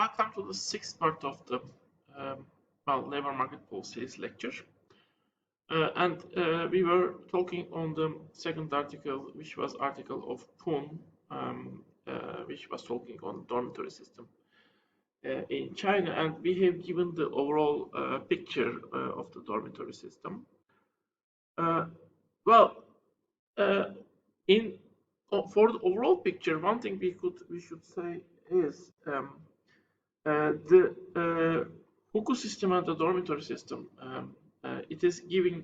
Welcome to the sixth part of the labor market policies lecture. We were talking on the second article, which was article of Poon, which was talking on dormitory system in China, and we have given the overall picture of the dormitory system. For the overall picture, one thing we should say is the Hukou system and the dormitory system. It is giving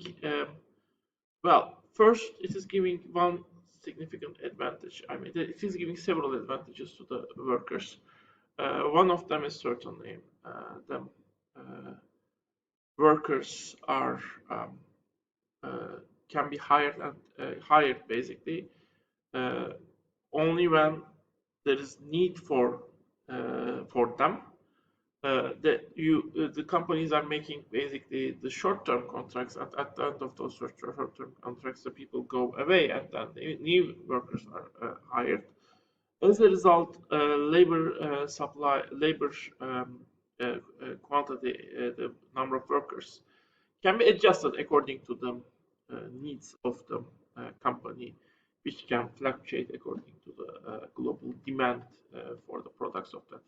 first it is giving one significant advantage. I mean, it is giving several advantages to the workers. One of them is certainly the workers are can be hired and hired basically only when there is need for them. The companies are making basically the short-term contracts, and at the end of those short-term contracts, the people go away, and then the new workers are hired. As a result, labor supply, labor quantity, the number of workers can be adjusted according to the needs of the company, which can fluctuate according to the global demand for the products of that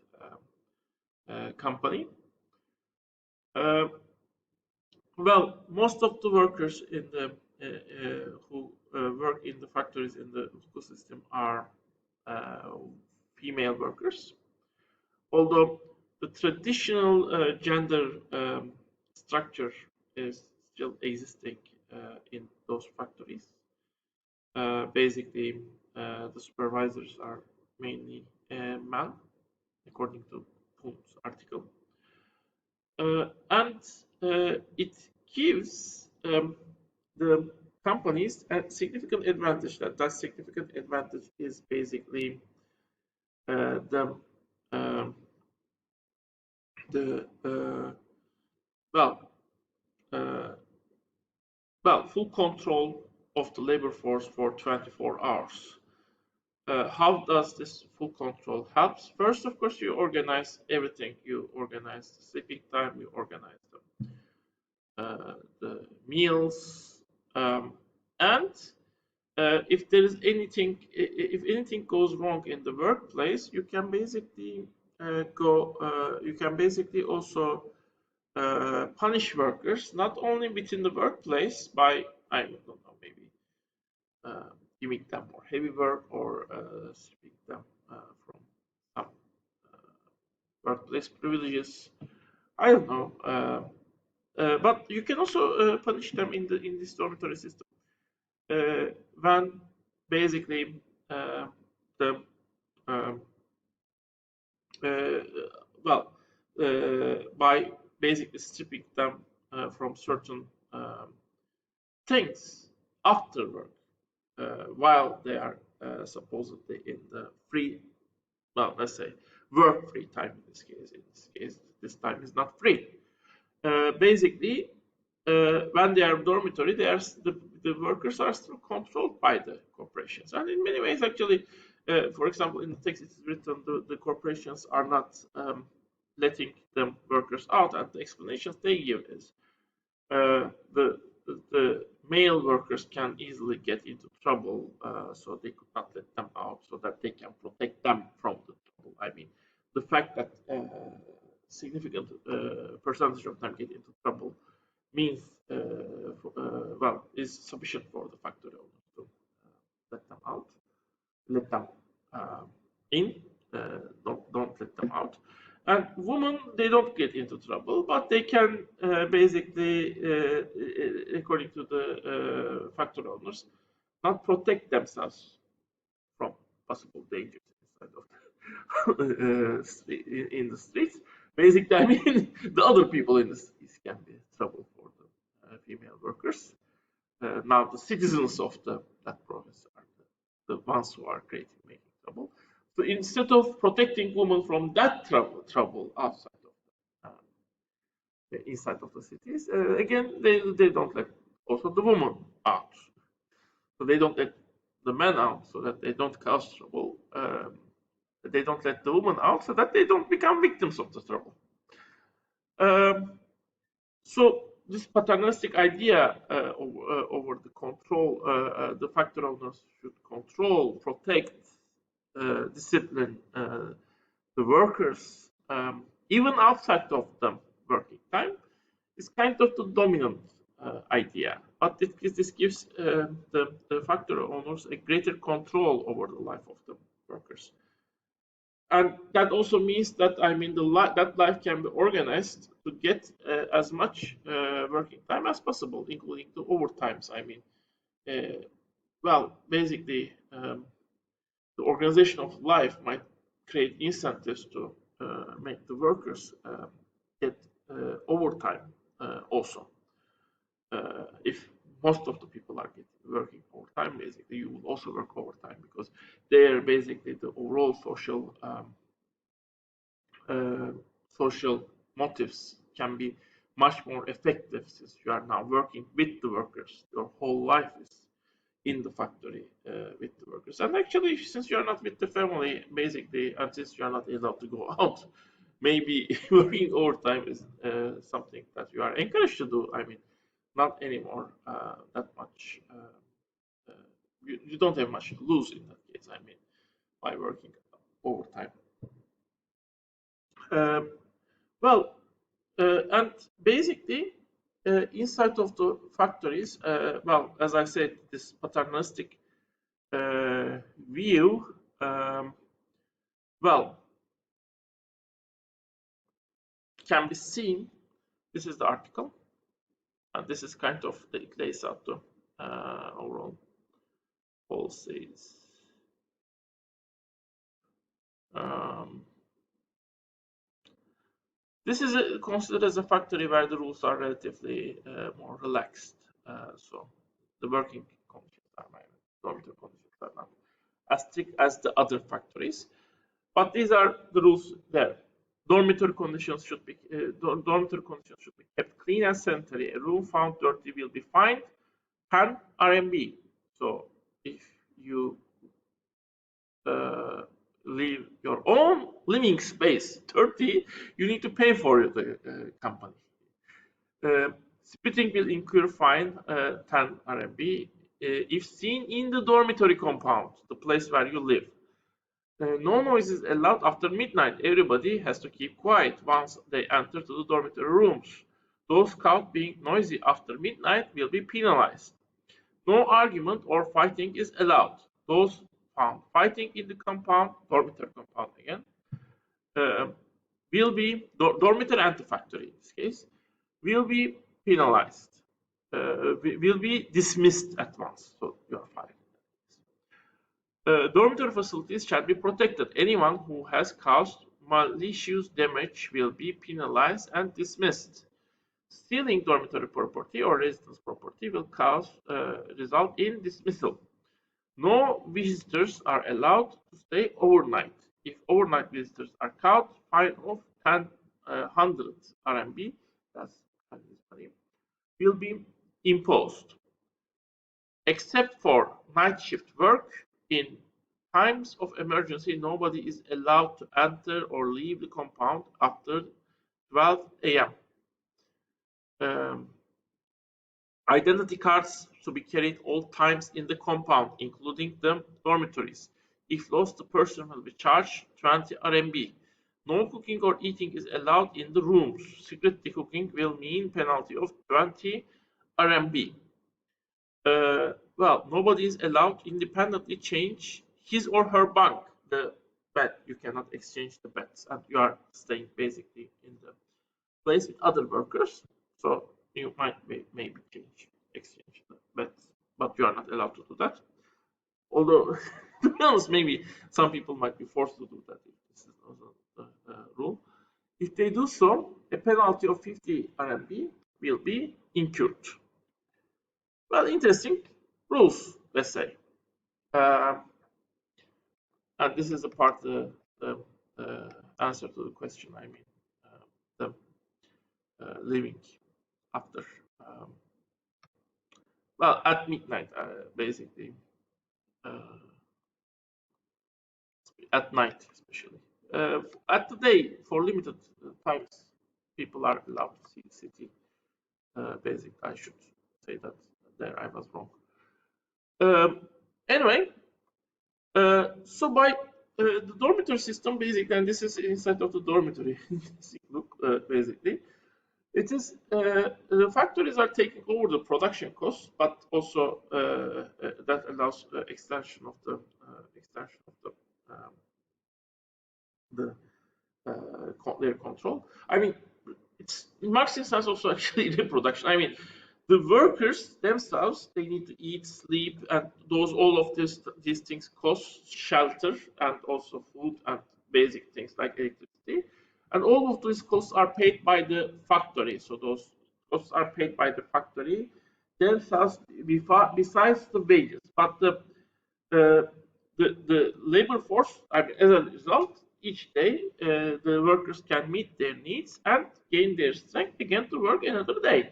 company. Most of the workers in the who work in the factories in the Hukou system are female workers, although the traditional gender structure is still existing in those factories. Basically, the supervisors are mainly men, according to Poon's article, and it gives the companies a significant advantage. That significant advantage is basically full control of the labor force for 24 hours. How does this full control help? First, of course, you organize everything. You organize the sleeping time. You organize the meals, and if there is anything, if anything goes wrong in the workplace, you can basically you can basically also punish workers, not only within the workplace by, I don't know, maybe giving them more heavy work or stripping them from some workplace privileges. I don't know, but you can also punish them in this dormitory system when basically the by basically stripping them from certain things after work, while they are supposedly in the free, let's say work-free time in this case. In this case, this time is not free. Basically, when they are dormitory, they are the workers are still controlled by the corporations, and in many ways, actually, for example, in the text it is written the corporations are not letting the workers out, and the explanations they give is the male workers can easily get into trouble, so they could not let them out, so that they can protect them from the trouble. I mean, the fact that significant percentage of them get into trouble means is sufficient for the factory owners to let them out, let them in, don't let them out. And women, they don't get into trouble, but they can basically, according to the factory owners, not protect themselves from possible dangers inside of in the streets. Basically, I mean, the other people in the streets can be trouble for the female workers. Now, the citizens of that province are the ones who are making trouble. So instead of protecting women from that trouble outside of the inside of the cities, again they don't let also the women out. So they don't let the men out so that they don't cause trouble. They don't let the woman out so that they don't become victims of the trouble. Um, so this paternalistic idea over the control, the factory owners should control, protect, discipline the workers, even outside of the working time, is kind of the dominant idea. But this gives the factory owners a greater control over the life of the workers. And that also means that that life can be organized to get as much working time as possible, including the overtimes. Basically, the organization of life might create incentives to make the workers get overtime also. If most of the people are working overtime, basically, you will also work overtime because they're basically the overall uh, social motives can be much more effective since you are now working with the workers. Your whole life is in the factory with the workers. And actually, since you are not with the family, basically, and since you are not allowed to go out, maybe working overtime is something that you are encouraged to do. Not anymore that much. You don't have much to lose in that case. By working overtime. Um, well, and basically, inside of the factories, as I said, this paternalistic view, well, can be seen. This is the article, and this is kind of it lays out the overall policies. This is considered as a factory where the rules are relatively more relaxed. So the working conditions are dormitory conditions are not as strict as the other factories, but these are the rules there. Dormitory conditions should be kept clean and sanitary. A room found dirty will be fined 10 RMB. So if you leave your own living space dirty, you need to pay for the company. Spitting will incur fine 10 RMB if seen in the dormitory compound, the place where you live. No noise is allowed after midnight. Everybody has to keep quiet once they enter to the dormitory rooms. Those caught being noisy after midnight will be penalized. No argument or fighting is allowed. Those found fighting in the compound, dormitory compound again, will be dormitory anti-factory in this case, will be penalized, will be dismissed at once. So you are fired. Dormitory facilities shall be protected. Anyone who has caused malicious damage will be penalized and dismissed. Stealing dormitory property or residence property will result in dismissal. No visitors are allowed to stay overnight. If overnight visitors are caught, fine of 100 RMB, that's money, will be imposed. Except for night shift work, in times of emergency, nobody is allowed to enter or leave the compound after 12 a.m. Identity cards to be carried all times in the compound, including the dormitories. If lost, the person will be charged 20 RMB. No cooking or eating is allowed in the rooms. Secretly cooking will mean penalty of 20 RMB. Nobody is allowed to independently change his or her bunk, the bed. You cannot exchange the beds, and you are staying basically in the place with other workers. So you might maybe exchange the beds, but you are not allowed to do that. Although, to be honest, maybe some people might be forced to do that if this is also the rule. If they do so, a penalty of 50 RMB will be incurred. Well, interesting rules, let's say. Uh, and this is the part, the answer to the question. The living after, at midnight, basically. at night, especially. At the day, for limited times, people are allowed to see the city. Basically, I should say that there I was wrong. Anyway, so by the dormitory system, basically, and this is inside of the dormitory look, basically, it is the factories are taking over the production costs, but also that allows extension of the um, the their control. I mean, it's in Marxist sense also actually reproduction. I mean, the workers themselves, they need to eat, sleep, and those all of these things cost shelter and also food and basic things like electricity, and all of these costs are paid by the factory. So those costs are paid by the factory themselves besides the wages, but uh, the labor force, I mean, as a result, each day the workers can meet their needs and gain their strength again to work another day.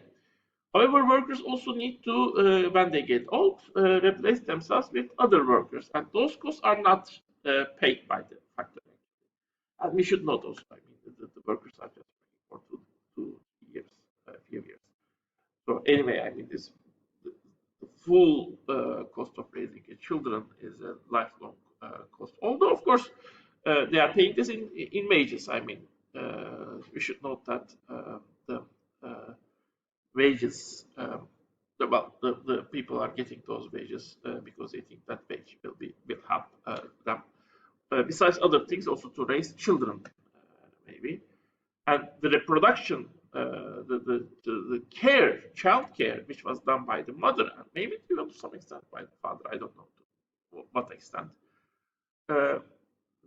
However, workers also need to, when they get old, replace themselves with other workers, and those costs are not paid by the factory. And we should note also, I mean, the workers are just working for two years, a few years. So anyway, I mean, the full cost of raising children is a lifelong cost. Although, of course, they are paying this in wages. I mean, we should note that the wages, the people are getting those wages because they think that wage will help them. Besides other things, also to raise children, maybe, and the reproduction, the care, child care, which was done by the mother and maybe even to some extent by the father. I don't know to what extent. Uh,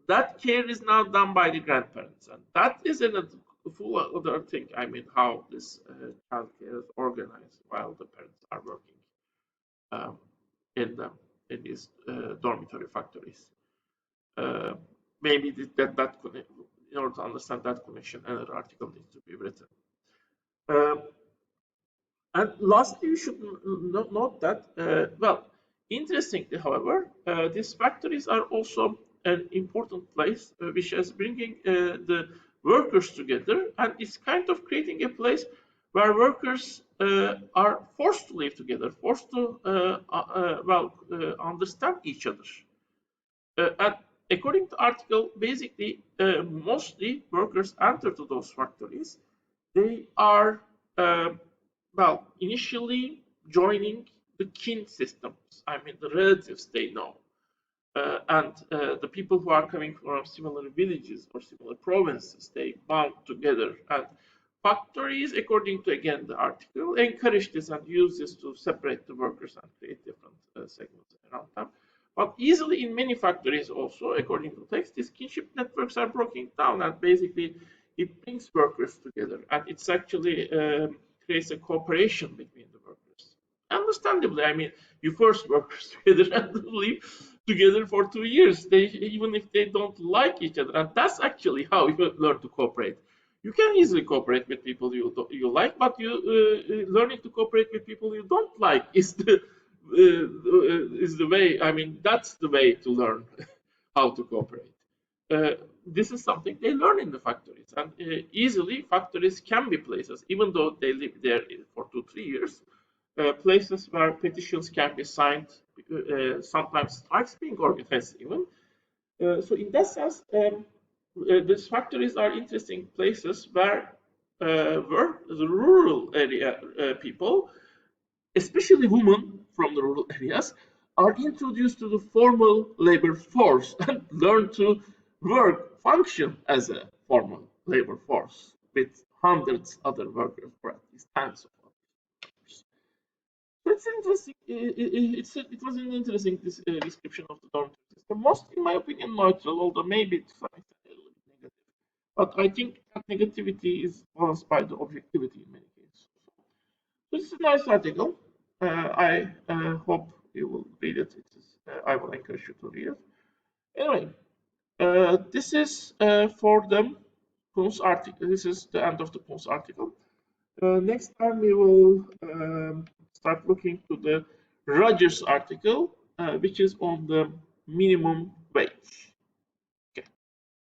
that care is now done by the grandparents, and that is a full other thing. I mean, how this child care is organized while the parents are working um, in them in these dormitory factories. Uh, maybe that in order to understand that connection, another article needs to be written. Um, and lastly, you should note that, well, interestingly, however, these factories are also an important place which is bringing the workers together, and it's kind of creating a place where workers are forced to live together, forced to, understand each other. And according to the article, basically, mostly workers enter to those factories. They are, initially joining the kin systems. I mean, the relatives they know. And the people who are coming from similar villages or similar provinces, they bound together. And factories, according to, again, the article, encourage this and use this to separate the workers and create different segments around them. But easily in many factories also, according to text, these kinship networks are broken down, and basically it brings workers together, and it's actually creates a cooperation between the workers. Understandably, I mean, you force workers together and live together for 2 years. Even if they don't like each other, and that's actually how you learn to cooperate. You can easily cooperate with people you like, but learning to cooperate with people you don't like is the way. I mean, that's the way to learn how to cooperate. Uh, this is something they learn in the factories, and easily factories can be places, even though they live there for 2-3 years. Places where petitions can be signed, sometimes strikes being organized even. So in that sense, these factories are interesting places where the rural area people, especially women from the rural areas, are introduced to the formal labor force and learn to work, function as a formal labor force with hundreds other workers, or at least tens of others. So it's interesting. It was an interesting description of the dormitory system. Most, in my opinion, neutral, although maybe to some extent a little bit negative. But I think that negativity is balanced by the objectivity in many cases. This is a nice article. I hope you will read it. I will encourage you to read it. Anyway, this is for the Kunz article. This is the end of the Kunz article. Next time we will start looking to the Rogers article, which is on the minimum wage.